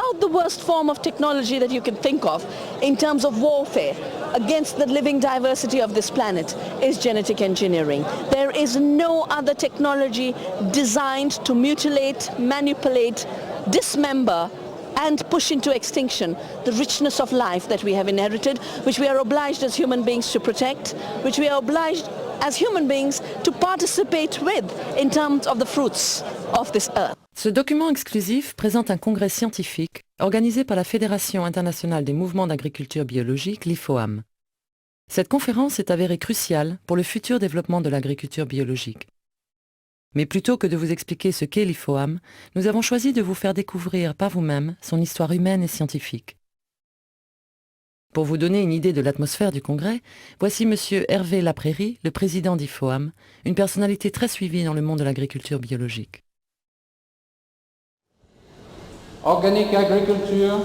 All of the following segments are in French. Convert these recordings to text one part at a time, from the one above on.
about the worst form of technology that you can think of in terms of warfare against the living diversity of this planet is genetic engineering. There is no other technology designed to mutilate, manipulate, dismember and push into extinction the richness of life that we have inherited, which we are obliged as human beings to protect, which we are obliged as human beings to participate with in terms of the fruits of this earth. Ce document exclusif présente un congrès scientifique organisé par la Fédération internationale des mouvements d'agriculture biologique, l'IFOAM. Cette conférence est avérée cruciale pour le futur développement de l'agriculture biologique. Mais plutôt que de vous expliquer ce qu'est l'IFOAM, nous avons choisi de vous faire découvrir par vous-même son histoire humaine et scientifique. Pour vous donner une idée de l'atmosphère du congrès, voici M. Hervé Laprairie, le président d'IFOAM, une personnalité très suivie dans le monde de l'agriculture biologique. Organic agriculture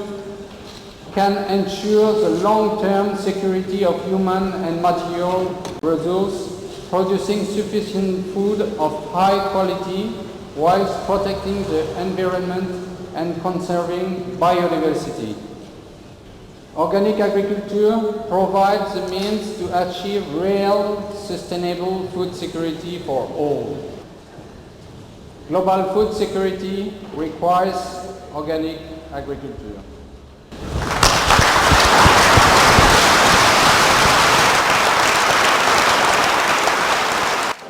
can ensure the long-term security of human and material resources, producing sufficient food of high quality whilst protecting the environment and conserving biodiversity. Organic agriculture provides the means to achieve real, sustainable food security for all. Global food security requires organic agriculture.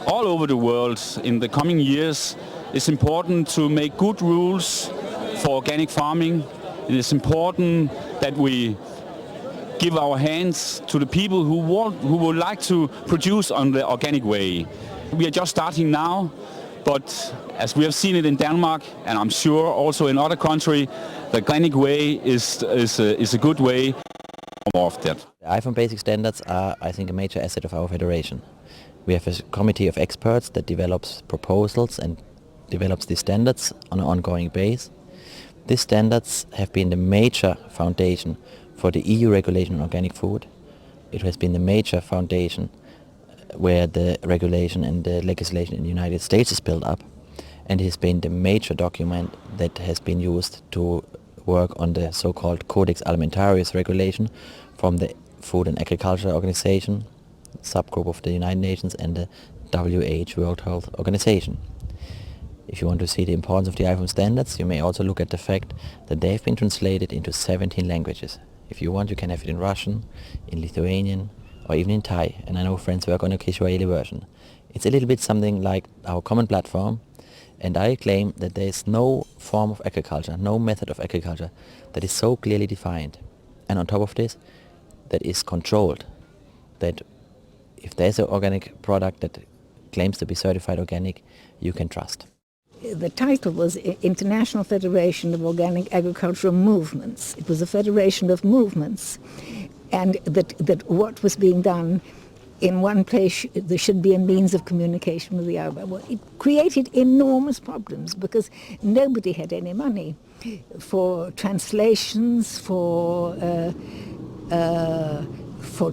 All over the world in the coming years, it's important to make good rules for organic farming. It is important that we give our hands to the people who would like to produce on the organic way. We are just starting now, but as we have seen it in Denmark, and I'm sure also in other countries, the organic way is a good way of that. The IFOAM Basic Standards are, I think, a major asset of our federation. We have a committee of experts that develops proposals and develops these standards on an ongoing basis. These standards have been the major foundation for the EU regulation on organic food. It has been the major foundation where the regulation and the legislation in the United States is built up, and it has been the major document that has been used to work on the so-called Codex Alimentarius regulation from the Food and Agriculture Organization, subgroup of the United Nations, and the WHO, World Health Organization. If you want to see the importance of the IFOAM standards, you may also look at the fact that they have been translated into 17 languages. If you want, you can have it in Russian, in Lithuanian, or even in Thai, and I know friends work on a Kiswahili version. It's a little bit something like our common platform, and I claim that there is no form of agriculture, no method of agriculture that is so clearly defined, and on top of this, that is controlled, that if there's an organic product that claims to be certified organic, you can trust. The title was International Federation of Organic Agricultural Movements. It was a federation of movements, and that what was being done in one place, there should be a means of communication with the other. Well, it created enormous problems because nobody had any money for translations, for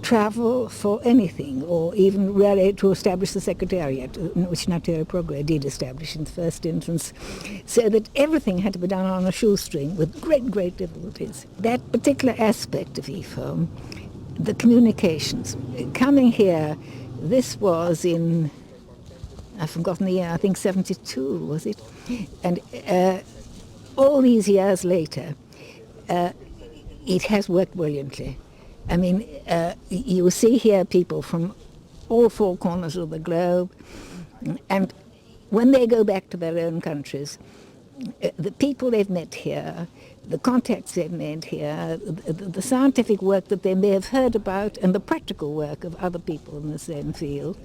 travel, for anything, or even really to establish the secretariat, which Natura Progre did establish in the first instance, so that everything had to be done on a shoestring with great difficulties. That particular aspect of IFOAM, the communications, coming here, this was in, I've forgotten the year, I think 72, was it? And all these years later, it has worked brilliantly. I mean, you see here people from all four corners of the globe, and when they go back to their own countries, the people they've met here, the contacts they've made here, the scientific work that they may have heard about, and the practical work of other people in the same field,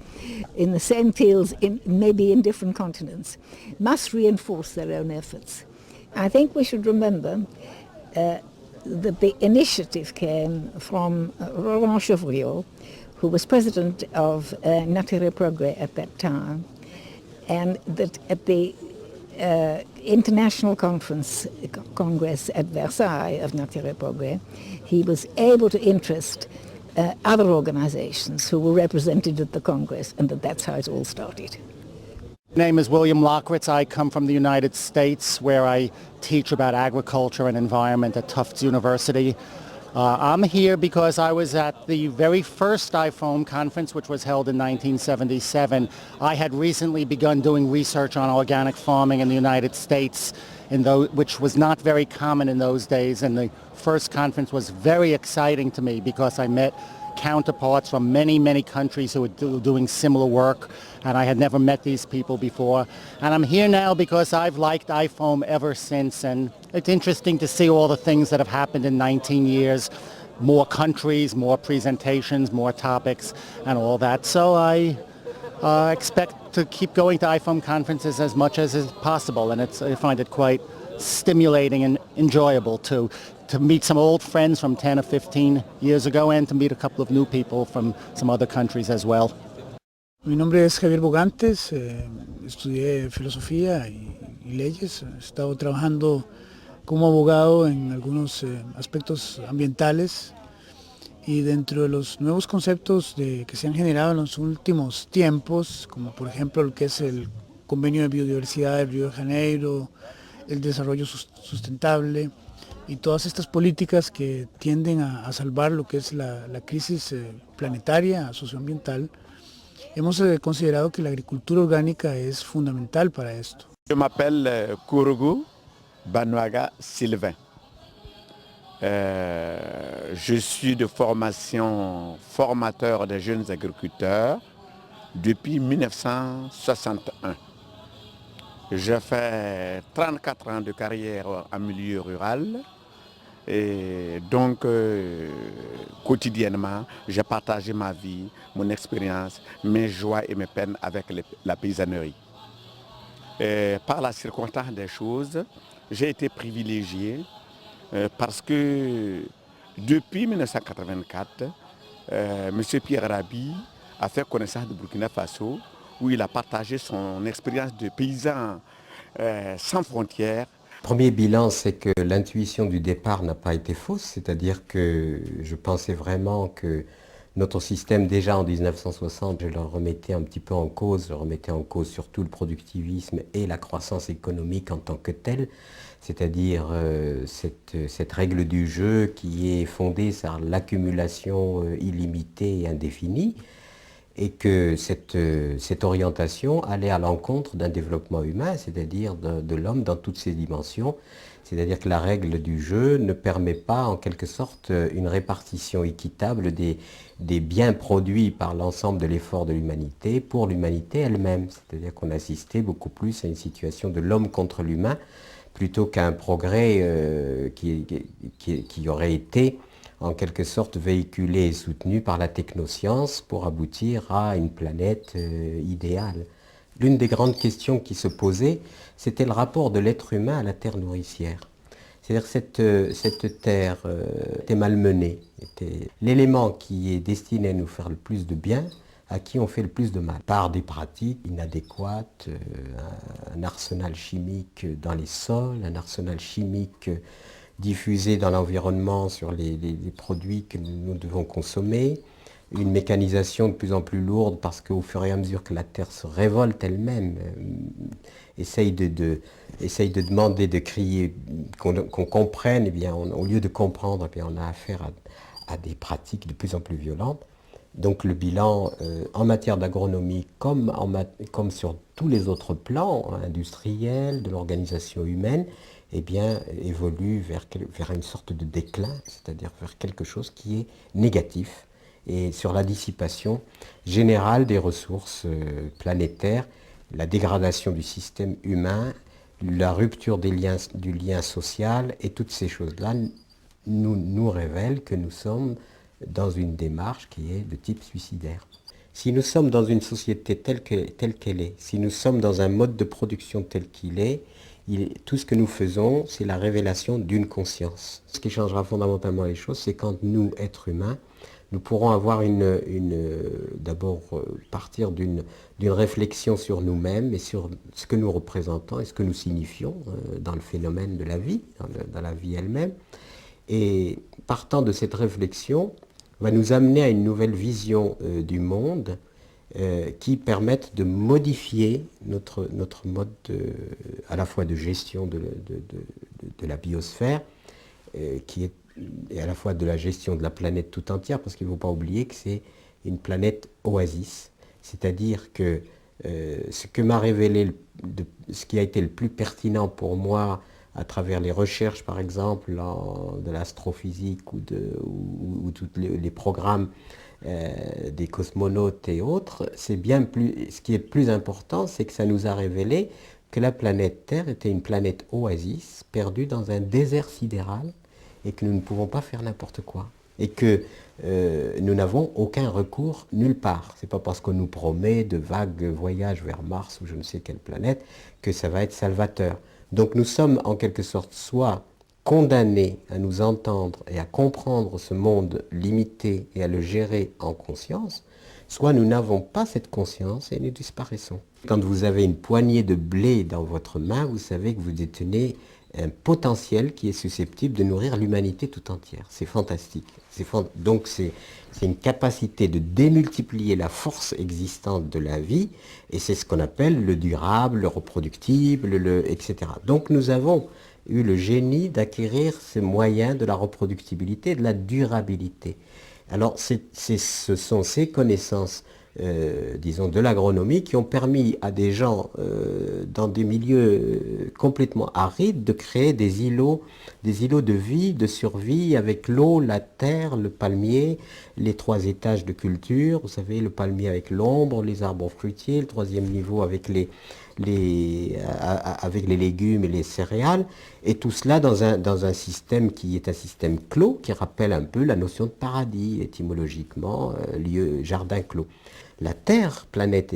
in the same fields, maybe in different continents, must reinforce their own efforts. I think we should remember that the initiative came from Roland Chevriot, who was president of Natura Progre at that time, and that at the International Congress at Versailles of Natura Progre, he was able to interest other organizations who were represented at the Congress, and that's how it all started. My name is William Lockritz. I come from the United States where I teach about agriculture and environment at Tufts University. I'm here because I was at the very first IFOAM conference, which was held in 1977. I had recently begun doing research on organic farming in the United States, which was not very common in those days. And the first conference was very exciting to me because I met counterparts from many, many countries who were doing similar work, and I had never met these people before. And I'm here now because I've liked IFOAM ever since, and it's interesting to see all the things that have happened in 19 years, more countries, more presentations, more topics, and all that. So I expect to keep going to IFOAM conferences as much as is possible, and I find it quite stimulating and enjoyable to meet some old friends from 10 or 15 years ago and to meet a couple of new people from some other countries as well. Mi nombre es Javier Bogantes, estudié filosofía y leyes, he estado trabajando como abogado en algunos aspectos ambientales y dentro de los nuevos conceptos que se han generado en los últimos tiempos, como por ejemplo lo que es el Convenio de Biodiversidad de Río de Janeiro, el desarrollo sustentable y todas estas políticas que tienden a salvar lo que es la crisis planetaria, socioambiental, hemos considerado que la agricultura orgánica es fundamental para esto. Je m'appelle Kourougou Banouaga Sylvain. Je suis de formation formateur des jeunes agriculteurs depuis 1961. J'ai fait 34 ans de carrière en milieu rural et donc quotidiennement j'ai partagé ma vie, mon expérience, mes joies et mes peines avec la paysannerie. Et par la circonstance des choses, j'ai été privilégié parce que depuis 1984, M. Pierre Rabhi a fait connaissance de Burkina Faso, où il a partagé son expérience de paysan sans frontières. Premier bilan, c'est que l'intuition du départ n'a pas été fausse, c'est-à-dire que je pensais vraiment que notre système, déjà en 1960, je le remettais un petit peu en cause, je remettais en cause surtout le productivisme et la croissance économique en tant que telle, c'est-à-dire cette règle du jeu qui est fondée sur l'accumulation illimitée et indéfinie, et que cette orientation allait à l'encontre d'un développement humain, c'est-à-dire de l'homme dans toutes ses dimensions. C'est-à-dire que la règle du jeu ne permet pas, en quelque sorte, une répartition équitable des biens produits par l'ensemble de l'effort de l'humanité pour l'humanité elle-même. C'est-à-dire qu'on assistait beaucoup plus à une situation de l'homme contre l'humain, plutôt qu'à un progrès qui aurait été en quelque sorte véhiculé et soutenu par la technoscience pour aboutir à une planète idéale. L'une des grandes questions qui se posaient, c'était le rapport de l'être humain à la terre nourricière. C'est-à-dire cette terre était malmenée, était l'élément qui est destiné à nous faire le plus de bien, à qui on fait le plus de mal, par des pratiques inadéquates, un arsenal chimique dans les sols, un arsenal chimique diffusé dans l'environnement sur les produits que nous devons consommer, une mécanisation de plus en plus lourde parce qu'au fur et à mesure que la Terre se révolte elle-même, essaye de demander, de crier, qu'on comprenne, eh bien, au lieu de comprendre, eh bien, on a affaire à des pratiques de plus en plus violentes. Donc le bilan en matière d'agronomie comme sur tous les autres plans industriels, de l'organisation humaine, eh bien, évolue vers une sorte de déclin, c'est-à-dire vers quelque chose qui est négatif, et sur la dissipation générale des ressources planétaires, la dégradation du système humain, la rupture du lien social, et toutes ces choses-là nous révèlent que nous sommes dans une démarche qui est de type suicidaire. Si nous sommes dans une société telle qu'elle est, si nous sommes dans un mode de production tel qu'il est, tout ce que nous faisons, c'est la révélation d'une conscience. Ce qui changera fondamentalement les choses, c'est quand nous, êtres humains, nous pourrons avoir d'abord partir d'une réflexion sur nous-mêmes et sur ce que nous représentons et ce que nous signifions dans le phénomène de la vie, dans la vie elle-même. Et partant de cette réflexion, va nous amener à une nouvelle vision du monde qui permettent de modifier notre mode à la fois de gestion de la biosphère, et à la fois de la gestion de la planète tout entière, parce qu'il ne faut pas oublier que c'est une planète oasis. C'est-à-dire que ce que m'a révélé, ce qui a été le plus pertinent pour moi à travers les recherches, par exemple, de l'astrophysique ou tous les programmes des cosmonautes et autres, c'est bien plus, ce qui est plus important, c'est que ça nous a révélé que la planète Terre était une planète oasis, perdue dans un désert sidéral, et que nous ne pouvons pas faire n'importe quoi. Et que nous n'avons aucun recours nulle part. Ce n'est pas parce qu'on nous promet de vagues voyages vers Mars ou je ne sais quelle planète que ça va être salvateur. Donc nous sommes en quelque sorte soit condamnés à nous entendre et à comprendre ce monde limité et à le gérer en conscience, soit nous n'avons pas cette conscience et nous disparaissons. Quand vous avez une poignée de blé dans votre main, vous savez que vous détenez un potentiel qui est susceptible de nourrir l'humanité tout entière. C'est fantastique. Donc c'est une capacité de démultiplier la force existante de la vie, et c'est ce qu'on appelle le durable, le reproductible, etc. Donc nous avons eu le génie d'acquérir ces moyens de la reproductibilité, de la durabilité. Alors ce sont ces connaissances disons, de l'agronomie qui ont permis à des gens dans des milieux complètement arides de créer des îlots de vie, de survie avec l'eau, la terre, le palmier, les 3 étages de culture, vous savez, le palmier avec l'ombre, les arbres fruitiers, le 3e niveau avec les légumes et les céréales, et tout cela dans un système qui est un système clos, qui rappelle un peu la notion de paradis, étymologiquement, lieu, jardin clos. La planète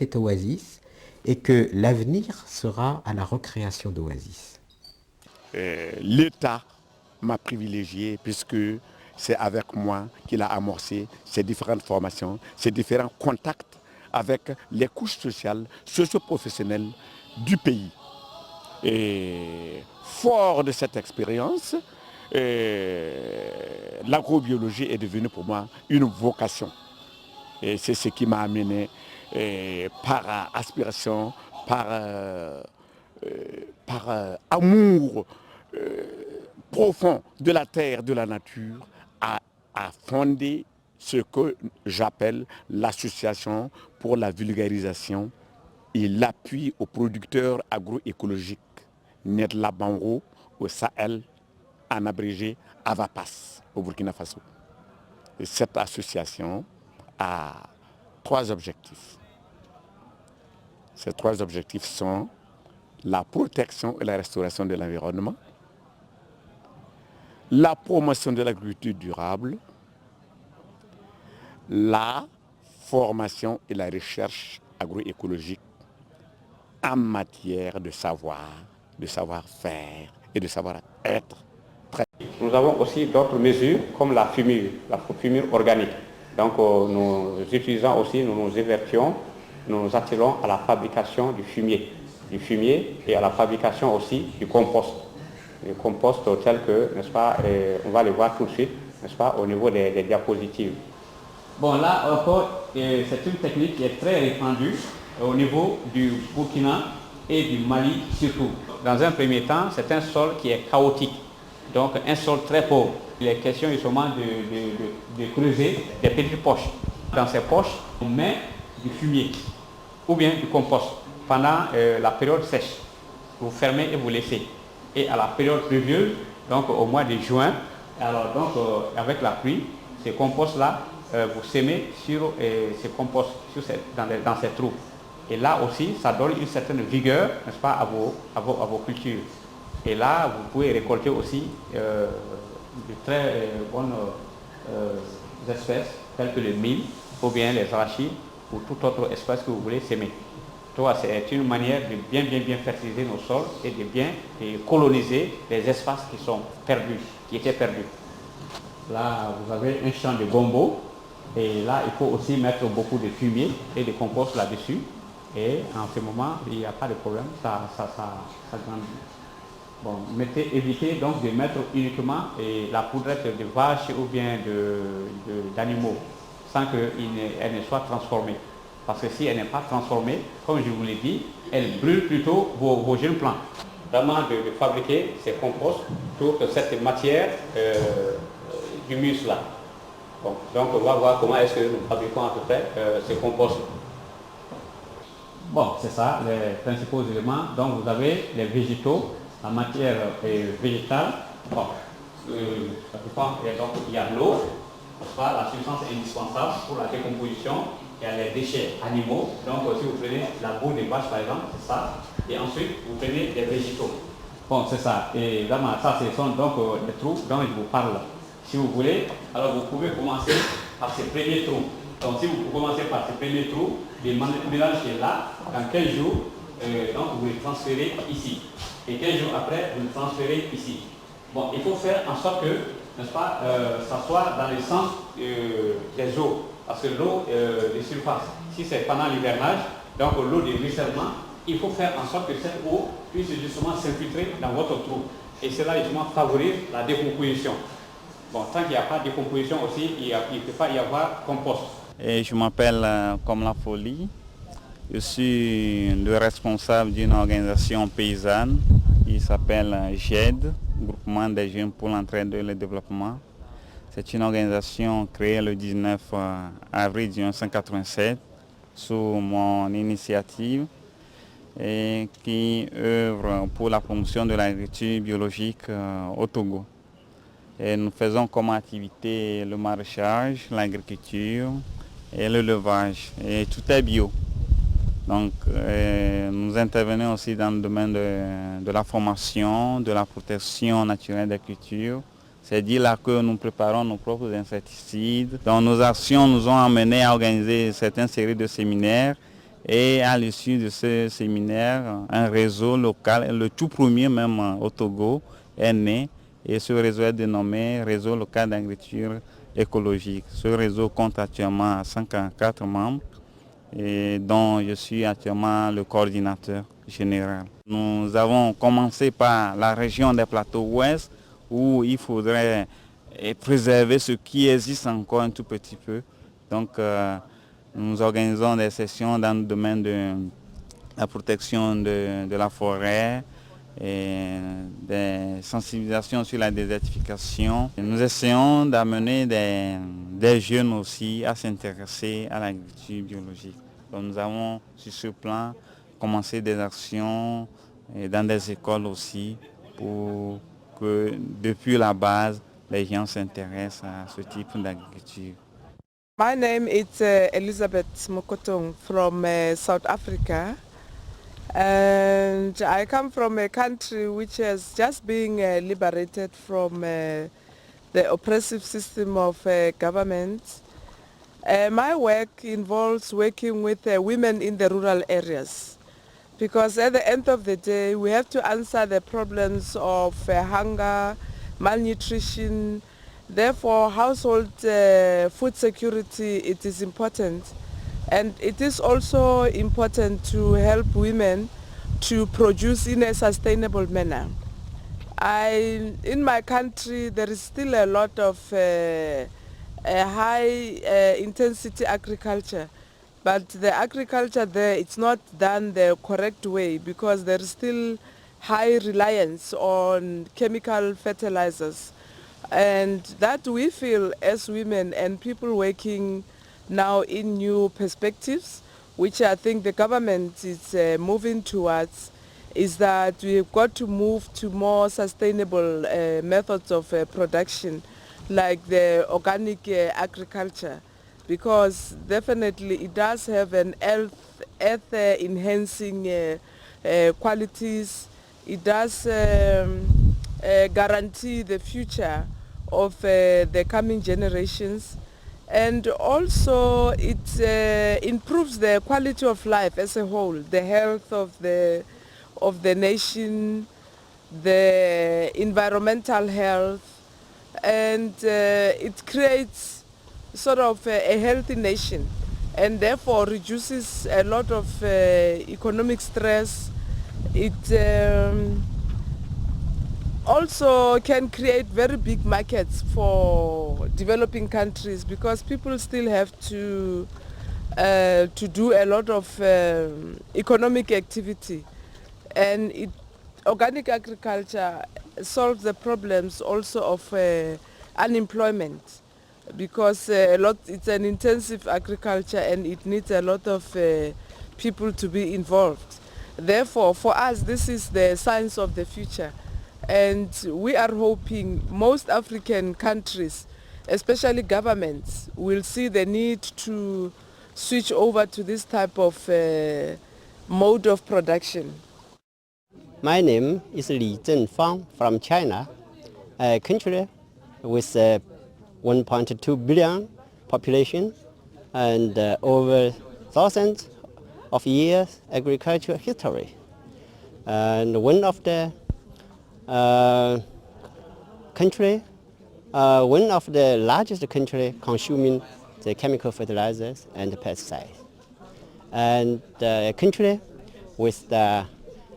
est oasis, et que l'avenir sera à la recréation d'oasis. L'État m'a privilégié puisque c'est avec moi qu'il a amorcé ces différentes formations, ces différents contacts avec les couches sociales, socio-professionnelles du pays. Et fort de cette expérience, l'agrobiologie est devenue pour moi une vocation. Et c'est ce qui m'a amené par aspiration, par amour profond de la terre, de la nature, à fonder ce que j'appelle l'association pour la vulgarisation et l'appui aux producteurs agroécologiques, Nedla Banro au Sahel, en abrégé AVAPAS au Burkina Faso. Et cette association a 3 objectifs. Ces 3 objectifs sont la protection et la restauration de l'environnement, la promotion de l'agriculture durable, la formation et la recherche agroécologique en matière de savoir-faire et de savoir-être. Nous avons aussi d'autres mesures comme la fumure organique. Donc nous utilisons aussi, nous nous évertuons, nous nous attelons à la fabrication du fumier et à la fabrication aussi du compost. Le compost tel que, n'est-ce pas, on va le voir tout de suite, n'est-ce pas, au niveau des diapositives. Bon, là encore, c'est une technique qui est très répandue au niveau du Burkina et du Mali surtout. Dans un premier temps, c'est un sol qui est chaotique, donc un sol très pauvre. Il est question justement de creuser des petites poches. Dans ces poches, on met du fumier ou bien du compost pendant la période sèche. Vous fermez et vous laissez. Et à la période pluvieuse, donc au mois de juin, alors donc avec la pluie, ces composts-là, vous semez sur ces composts dans ces trous. Et là aussi, ça donne une certaine vigueur, n'est-ce pas, à vos cultures. Et là, vous pouvez récolter aussi de très bonnes espèces, telles que le mil, ou bien les arachides, ou toute autre espèce que vous voulez semer. C'est une manière de bien fertiliser nos sols et de bien coloniser les espaces qui sont perdus, qui étaient perdus. Là, vous avez un champ de gombo, et là, il faut aussi mettre beaucoup de fumier et de compost là-dessus. Et en ce moment, il n'y a pas de problème, ça grandit. Bon, évitez donc de mettre uniquement la poudrette de vache ou bien d'animaux, sans qu'elle ne soit transformée. Parce que si elle n'est pas transformée, comme je vous l'ai dit, elle brûle plutôt vos jeunes plantes. Vraiment de fabriquer ces composts pour cette matière d'humus-là. Bon, donc on va voir comment est-ce que nous fabriquons à peu près ces composts. Bon, c'est ça, les principaux éléments. Donc vous avez les végétaux, la matière végétale. Bon, ça dépend. Et donc il y a l'eau, la substance indispensable pour la décomposition. Il y a les déchets animaux. Donc si vous prenez la boue des vaches par exemple, c'est ça. Et ensuite vous prenez les végétaux. Bon, c'est ça. Et vraiment, ça ce sont donc les trous dont je vous parle. Si vous voulez, alors vous pouvez commencer par ces premiers trous. Donc si vous commencez par ces premiers trous, le mélange qui est là, dans 15 jours, donc vous le transférez ici. Et 15 jours après, vous le transférez ici. Bon, il faut faire en sorte que, n'est-ce pas, ça soit dans le sens des eaux. Parce que l'eau de surface, si c'est pendant l'hivernage, donc l'eau de ruissellement, il faut faire en sorte que cette eau puisse justement s'infiltrer dans votre trou. Et cela justement favorise la décomposition. Bon, tant qu'il n'y a pas de décomposition aussi, il ne peut pas y avoir compost. Et je m'appelle Komla Folie. Je suis le responsable d'une organisation paysanne qui s'appelle GED, Groupement des Jeunes pour l'Entraide et le Développement. C'est une organisation créée le 19 avril 1987 sous mon initiative et qui œuvre pour la promotion de l'agriculture biologique au Togo. Et nous faisons comme activité le maraîchage, l'agriculture et l'élevage. Et tout est bio. Donc nous intervenons aussi dans le domaine de la formation, de la protection naturelle des cultures. C'est-à-dire là que nous préparons nos propres insecticides. Donc nos actions nous ont amenés à organiser certaines séries de séminaires. Et à l'issue de ce séminaire, un réseau local, le tout premier même au Togo, est né. Et ce réseau est dénommé Réseau local d'agriculture écologique. Ce réseau compte actuellement 144 membres et dont je suis actuellement le coordinateur général. Nous avons commencé par la région des plateaux ouest où il faudrait préserver ce qui existe encore un tout petit peu. Donc nous organisons des sessions dans le domaine de la protection de la forêt, et des sensibilisations sur la désertification. Nous essayons d'amener des jeunes aussi à s'intéresser à l'agriculture biologique. Donc nous avons sur ce plan commencé des actions dans des écoles aussi pour que depuis la base les gens s'intéressent à ce type d'agriculture. My name is Elizabeth Mokotong from South Africa. And I come from a country which has just been liberated from the oppressive system of government. My work involves working with women in the rural areas because at the end of the day we have to answer the problems of hunger, malnutrition. Therefore household food security, it is important. And it is also important to help women to produce in a sustainable manner. In my country, there is still a lot of high intensity agriculture, but the agriculture there, it's not done the correct way because there is still high reliance on chemical fertilizers. And that we feel as women and people working now in new perspectives, which I think the government is moving towards, is that we've got to move to more sustainable methods of production, like the organic agriculture, because definitely it does have an earth enhancing qualities. It does guarantee the future of the coming generations. And also it improves the quality of life as a whole, the health of the nation, the environmental health, and it creates sort of a healthy nation and therefore reduces a lot of economic stress. It also can create very big markets for developing countries because people still have to to do a lot of economic activity. And organic agriculture solves the problems also of unemployment, because it's an intensive agriculture and it needs a lot of people to be involved. Therefore, for us, this is the science of the future. And we are hoping most African countries, especially governments, will see the need to switch over to this type of mode of production. My name is Li Zhenfang from China, a country with 1.2 billion population and over thousands of years agricultural history. And one of the one of the largest country consuming the chemical fertilizers and pesticides. And a country with the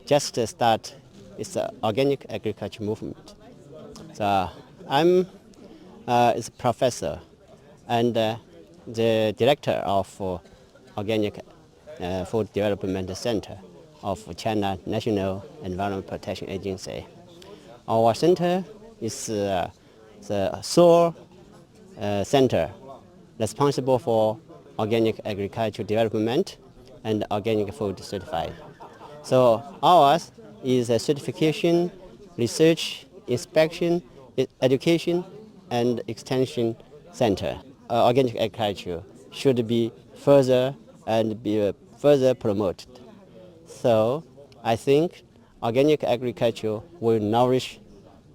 just start its organic agriculture movement. So I'm a professor and the director of Organic Food Development Center of China National Environment Protection Agency. Our center is the sole center responsible for organic agriculture development and organic food certified. So ours is a certification, research, inspection, education, and extension center. Organic agriculture should be further promoted. So I think organic agriculture will nourish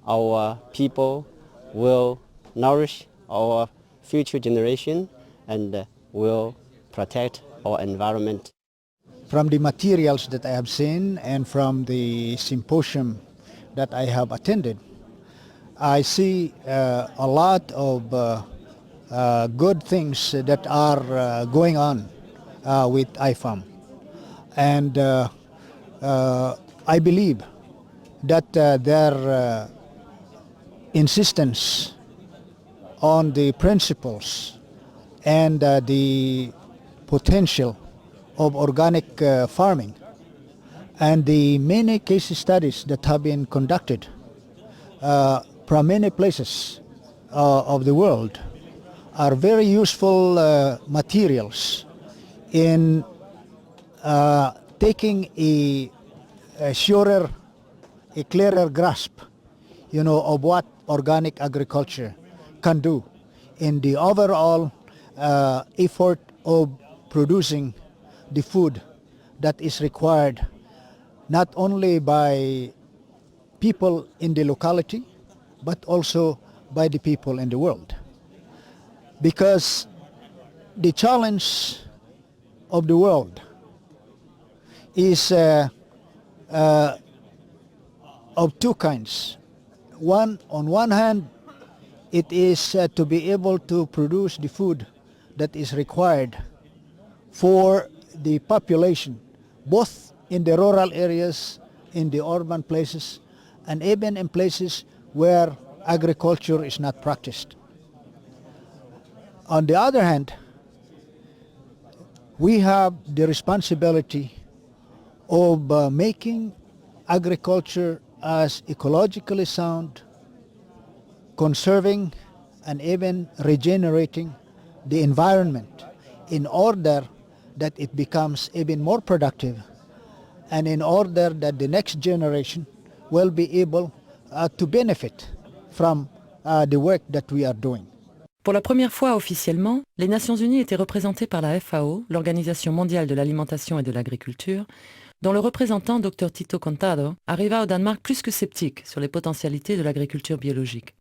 our people, will nourish our future generation, and will protect our environment. From the materials that I have seen and from the symposium that I have attended, I see a lot of good things that are going on with IFAM. And I believe that their insistence on the principles and the potential of organic farming and the many case studies that have been conducted from many places of the world are very useful materials in taking a surer, a clearer grasp, of what organic agriculture can do in the overall effort of producing the food that is required not only by people in the locality but also by the people in the world. Because the challenge of the world is of two kinds. On one hand, it is to be able to produce the food that is required for the population, both in the rural areas, in the urban places, and even in places where agriculture is not practiced. On the other hand, we have the responsibility of making agriculture as ecologically sound, conserving and even regenerating the environment in order that it becomes even more productive and in order that the next generation will be able to benefit from the work that we are doing. Pour la première fois officiellement, les Nations Unies étaient représentées par la FAO, l'Organisation mondiale de l'alimentation et de l'agriculture, dont le représentant Dr Tito Contado arriva au Danemark plus que sceptique sur les potentialités de l'agriculture biologique.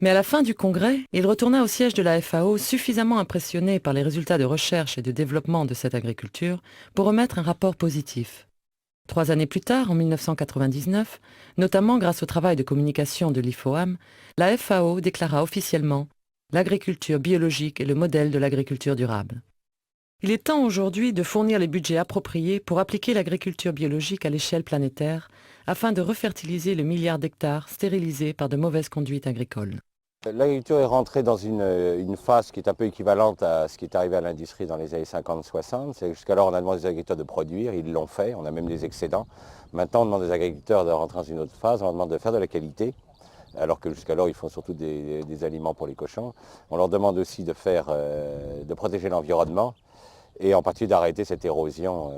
Mais à la fin du congrès, il retourna au siège de la FAO suffisamment impressionné par les résultats de recherche et de développement de cette agriculture pour remettre un rapport positif. 3 années plus tard, en 1999, notamment grâce au travail de communication de l'IFOAM, la FAO déclara officiellement « L'agriculture biologique est le modèle de l'agriculture durable ». Il est temps aujourd'hui de fournir les budgets appropriés pour appliquer l'agriculture biologique à l'échelle planétaire afin de refertiliser le milliard d'hectares stérilisés par de mauvaises conduites agricoles. L'agriculture est rentrée dans une phase qui est un peu équivalente à ce qui est arrivé à l'industrie dans les années 50-60. Jusqu'alors, on a demandé aux agriculteurs de produire, ils l'ont fait, on a même des excédents. Maintenant, on demande aux agriculteurs de rentrer dans une autre phase, on leur demande de faire de la qualité, alors que jusqu'alors, ils font surtout des aliments pour les cochons. On leur demande aussi de protéger l'environnement et en particulier d'arrêter cette érosion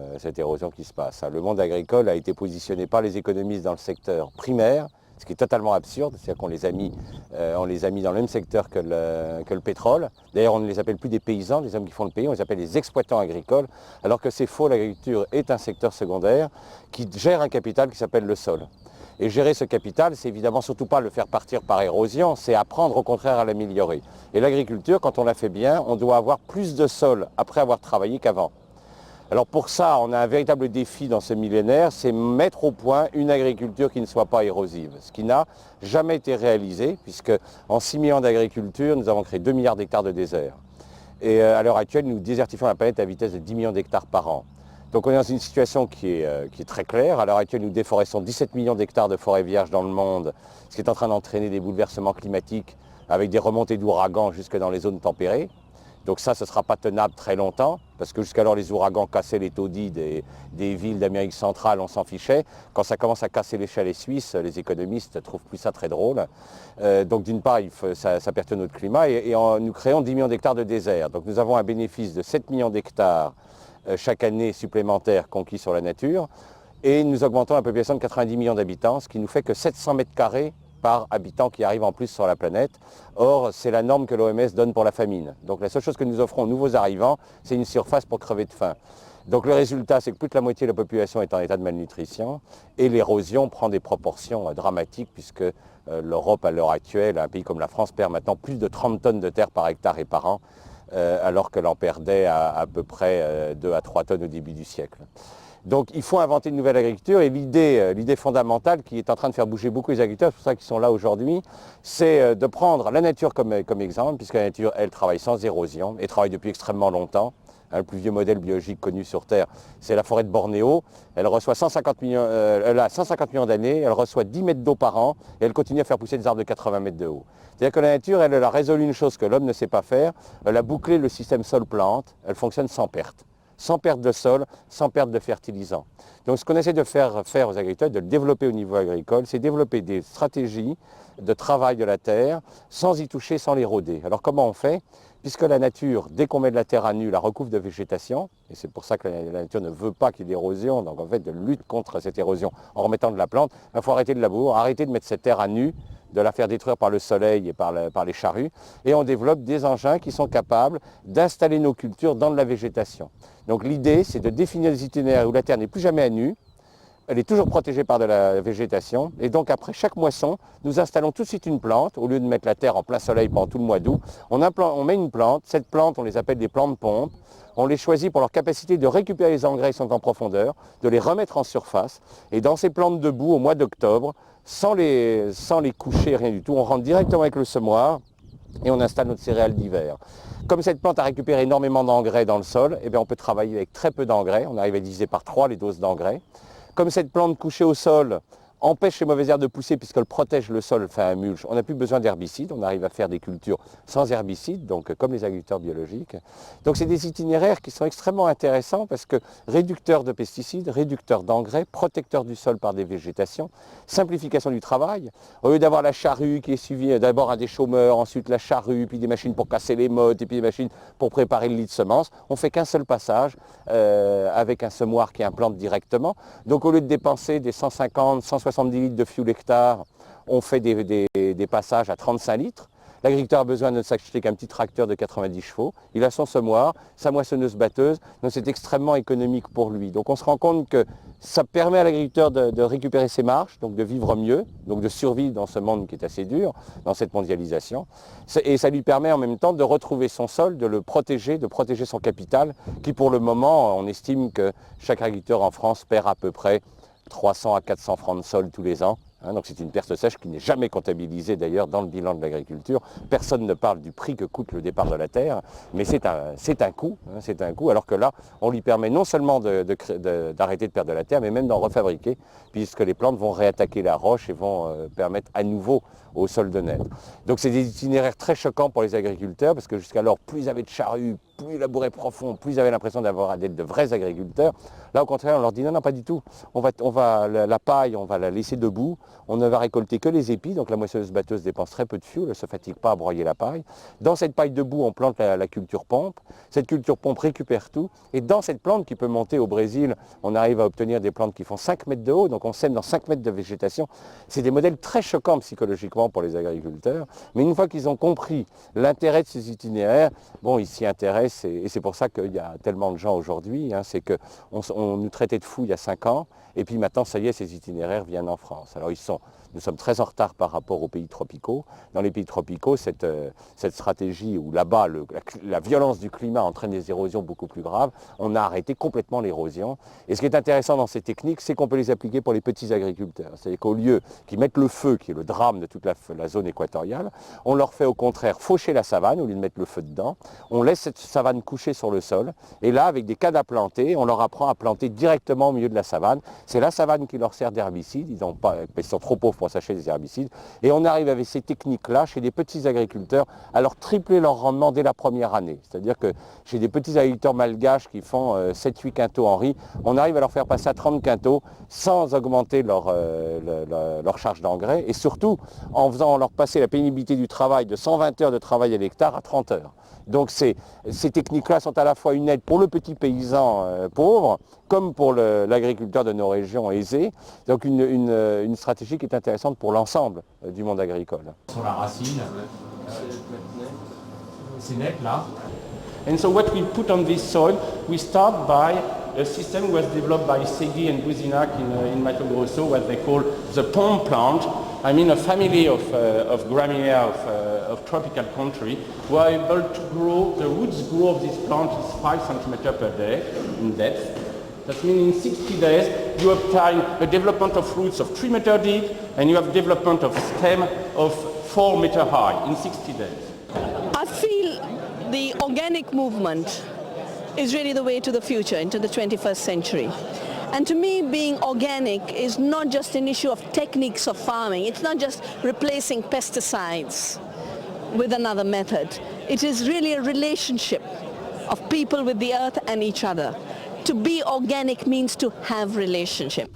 qui se passe. Le monde agricole a été positionné par les économistes dans le secteur primaire, ce qui est totalement absurde, c'est-à-dire qu'on les a mis dans le même secteur que le pétrole. D'ailleurs, on ne les appelle plus des paysans, des hommes qui font le pays, on les appelle les exploitants agricoles, alors que c'est faux, l'agriculture est un secteur secondaire qui gère un capital qui s'appelle le sol. Et gérer ce capital, c'est évidemment surtout pas le faire partir par érosion, c'est apprendre au contraire à l'améliorer. Et l'agriculture, quand on la fait bien, on doit avoir plus de sol après avoir travaillé qu'avant. Alors pour ça, on a un véritable défi dans ce millénaire, c'est mettre au point une agriculture qui ne soit pas érosive, ce qui n'a jamais été réalisé, puisque en 6 millions d'agriculture, nous avons créé 2 milliards d'hectares de désert. Et à l'heure actuelle, nous désertifions la planète à vitesse de 10 millions d'hectares par an. Donc on est dans une situation qui est très claire. À l'heure actuelle, nous déforestons 17 millions d'hectares de forêts vierges dans le monde, ce qui est en train d'entraîner des bouleversements climatiques avec des remontées d'ouragans jusque dans les zones tempérées. Donc ça, ce ne sera pas tenable très longtemps, parce que jusqu'alors les ouragans cassaient les taudis des villes d'Amérique centrale, on s'en fichait. Quand ça commence à casser les chalets suisses, les économistes ne trouvent plus ça très drôle. Donc d'une part, ça perturbe notre climat et nous créons 10 millions d'hectares de désert. Donc nous avons un bénéfice de 7 millions d'hectares chaque année supplémentaire conquis sur la nature. Et nous augmentons la population de 90 millions d'habitants, ce qui nous fait que 700 mètres carrés par habitant qui arrive en plus sur la planète. Or, c'est la norme que l'OMS donne pour la famine. Donc la seule chose que nous offrons aux nouveaux arrivants, c'est une surface pour crever de faim. Donc le résultat, c'est que plus de la moitié de la population est en état de malnutrition et l'érosion prend des proportions dramatiques puisque l'Europe, à l'heure actuelle, un pays comme la France, perd maintenant plus de 30 tonnes de terre par hectare et par an, alors que l'on perdait à peu près 2 à 3 tonnes au début du siècle. Donc il faut inventer une nouvelle agriculture et l'idée fondamentale qui est en train de faire bouger beaucoup les agriculteurs, c'est pour ça qu'ils sont là aujourd'hui, c'est de prendre la nature comme exemple, puisque la nature, elle, travaille sans érosion et travaille depuis extrêmement longtemps. Le plus vieux modèle biologique connu sur Terre, c'est la forêt de Bornéo. Elle a 150 millions d'années, elle reçoit 10 mètres d'eau par an et elle continue à faire pousser des arbres de 80 mètres de haut. C'est-à-dire que la nature, elle a résolu une chose que l'homme ne sait pas faire, elle a bouclé le système sol-plante, elle fonctionne sans perte. Sans perte de sol, sans perte de fertilisants. Donc ce qu'on essaie de faire aux agriculteurs, de le développer au niveau agricole, c'est développer des stratégies de travail de la terre sans y toucher, sans l'éroder. Alors comment on fait? Puisque la nature, dès qu'on met de la terre à nu, la recouvre de végétation, et c'est pour ça que la nature ne veut pas qu'il y ait d'érosion, donc en fait de lutte contre cette érosion en remettant de la plante, il faut arrêter le labour, arrêter de mettre cette terre à nu, de la faire détruire par le soleil et par les charrues, et on développe des engins qui sont capables d'installer nos cultures dans de la végétation. Donc l'idée, c'est de définir des itinéraires où la terre n'est plus jamais à nu, elle est toujours protégée par de la végétation, et donc après chaque moisson, nous installons tout de suite une plante, au lieu de mettre la terre en plein soleil pendant tout le mois d'août, on met une plante, cette plante, on les appelle des plantes pompes, on les choisit pour leur capacité de récupérer les engrais qui sont en profondeur, de les remettre en surface, et dans ces plantes debout, au mois d'octobre, sans les coucher, rien du tout, on rentre directement avec le semoir, et on installe notre céréale d'hiver. Comme cette plante a récupéré énormément d'engrais dans le sol, eh bien on peut travailler avec très peu d'engrais, on arrive à diviser par 3 les doses d'engrais. Comme cette plante couchée au sol empêche les mauvaises herbes de pousser puisqu'elle protège le sol, fait un mulch, on n'a plus besoin d'herbicides, on arrive à faire des cultures sans herbicides, donc comme les agriculteurs biologiques. Donc c'est des itinéraires qui sont extrêmement intéressants parce que réducteurs de pesticides, réducteurs d'engrais, protecteurs du sol par des végétations, simplification du travail. Au lieu d'avoir la charrue qui est suivie d'abord à des chômeurs, ensuite la charrue, puis des machines pour casser les mottes, et puis des machines pour préparer le lit de semences, on fait qu'un seul passage avec un semoir qui implante directement. Donc au lieu de dépenser des 150, 170 litres de fuel hectare, on fait des passages à 35 litres. L'agriculteur a besoin de s'acheter qu'un petit tracteur de 90 chevaux. Il a son semoir, sa moissonneuse batteuse, donc c'est extrêmement économique pour lui. Donc on se rend compte que ça permet à l'agriculteur de récupérer ses marges, donc de vivre mieux, donc de survivre dans ce monde qui est assez dur, dans cette mondialisation. Et ça lui permet en même temps de retrouver son sol, de le protéger, de protéger son capital, qui pour le moment, on estime que chaque agriculteur en France perd à peu près 300 à 400 francs de sol tous les ans. Donc c'est une perte sèche qui n'est jamais comptabilisée d'ailleurs dans le bilan de l'agriculture. Personne ne parle du prix que coûte le départ de la terre, mais c'est un coût, c'est un coût, alors que là, on lui permet non seulement d'arrêter de perdre de la terre, mais même d'en refabriquer, puisque les plantes vont réattaquer la roche et vont permettre à nouveau au sol de naître. Donc c'est des itinéraires très choquants pour les agriculteurs, parce que jusqu'alors, plus ils avaient de charrues, plus ils labouraient profond, plus ils avaient l'impression d'être de vrais agriculteurs. Là, au contraire, on leur dit non, non, pas du tout. La paille, on va la laisser debout. On ne va récolter que les épis, donc la moissonneuse-batteuse dépense très peu de fuel, elle ne se fatigue pas à broyer la paille. Dans cette paille debout, on plante la culture pompe. Cette culture pompe récupère tout. Et dans cette plante qui peut monter au Brésil, on arrive à obtenir des plantes qui font 5 mètres de haut, donc on sème dans 5 mètres de végétation. C'est des modèles très choquants psychologiquement pour les agriculteurs. Mais une fois qu'ils ont compris l'intérêt de ces itinéraires, bon, ils s'y intéressent et c'est pour ça qu'il y a tellement de gens aujourd'hui. C'est qu'on nous traitait de fous il y a 5 ans. Et puis maintenant, ça y est, ces itinéraires viennent en France. Alors nous sommes très en retard par rapport aux pays tropicaux. Dans les pays tropicaux, cette stratégie où là-bas, la violence du climat entraîne des érosions beaucoup plus graves, on a arrêté complètement l'érosion. Et ce qui est intéressant dans ces techniques, c'est qu'on peut les appliquer pour les petits agriculteurs. C'est-à-dire qu'au lieu qu'ils mettent le feu, qui est le drame de toute la zone équatoriale, on leur fait au contraire faucher la savane au lieu de mettre le feu dedans. On laisse cette savane coucher sur le sol. Et là, avec des cadres à planter, on leur apprend à planter directement au milieu de la savane. C'est la savane qui leur sert d'herbicide. Ils sont trop pauvres pour s'acheter des herbicides. Et on arrive avec ces techniques-là, chez des petits agriculteurs, à leur tripler leur rendement dès la première année. C'est-à-dire que chez des petits agriculteurs malgaches qui font 7-8 quintaux en riz, on arrive à leur faire passer à 30 quintaux sans augmenter leur charge d'engrais et surtout en faisant leur passer la pénibilité du travail de 120 heures de travail à l'hectare à 30 heures. Donc ces techniques-là sont à la fois une aide pour le petit paysan pauvre, comme pour l'agriculteur de nos régions aisées. Donc une stratégie qui est intéressante pour l'ensemble du monde agricole. Sur la racine, c'est net là. And so what we put on this soil, we start by a system was developed by Segui and Buzinac in Mato Grosso, what they call the palm plant. I mean a family of Gramineae of tropical country who are able to grow, the roots grow of this plant is 5 cm per day in depth. That means in 60 days you obtain a development of roots of 3 meters deep and you have development of stem of 4 meters high in 60 days. I feel the organic movement is really the way to the future, into the 21st century. And to me, being organic is not just an issue of techniques of farming. It's not just replacing pesticides with another method. It is really a relationship of people with the earth and each other. To be organic means to have relationship.